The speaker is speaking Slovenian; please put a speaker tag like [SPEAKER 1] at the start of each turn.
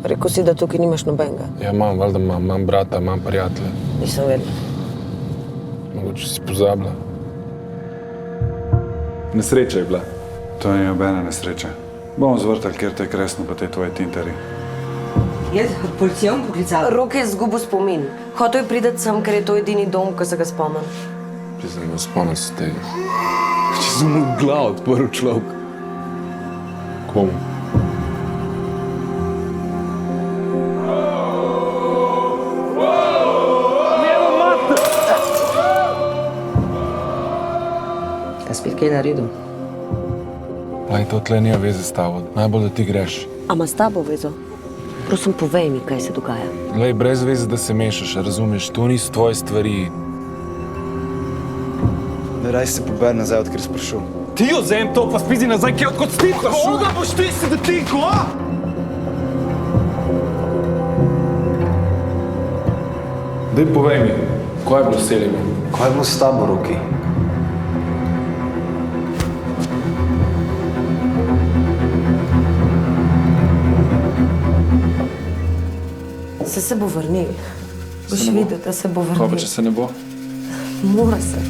[SPEAKER 1] Rekel si, da tukaj nimaš nobenega.
[SPEAKER 2] Ja, valjda imam brata, imam prijatelje.
[SPEAKER 1] Nisem vedela.
[SPEAKER 2] Mogoče si pozabila.
[SPEAKER 3] Nesreča je bila.
[SPEAKER 4] To ni nobena nesreča. Bomo zvrtali, kjer te je kresno pa te tvoje tinteri.
[SPEAKER 5] Jaz policijo bom poklicala.
[SPEAKER 1] Rok je izgubil spomin. Hotel je priti sem, ker je to edini dom, ko se ga spomnim.
[SPEAKER 2] Priznam, da spomnim se tega.
[SPEAKER 3] Če sem mu glav odprl človek.
[SPEAKER 2] Komu?
[SPEAKER 5] Kaj spet kaj naredil?
[SPEAKER 2] Lej, to tle nima veze s tabo. Najbolj, da ti greš.
[SPEAKER 1] A ima s tabo vezo? Prosim, povej mi, kaj se dogaja.
[SPEAKER 2] Lej, brez veze, da se mešaš, razumeš? To niso tvoje stvari.
[SPEAKER 6] Ne raj se pober nazaj, odkar si prišel.
[SPEAKER 3] Ti vzem to, pa spizi nazaj, kje odkot si prišel. Koga boš ti se dotikal, a?
[SPEAKER 2] Daj, povej mi, kaj je bilo s celimi?
[SPEAKER 6] Kaj je bilo s tabo, Roki?
[SPEAKER 1] Se bo vrnil. Boš videl, da se bo vrnil.
[SPEAKER 3] Kaj pa, če se ne bo?
[SPEAKER 1] Mora se.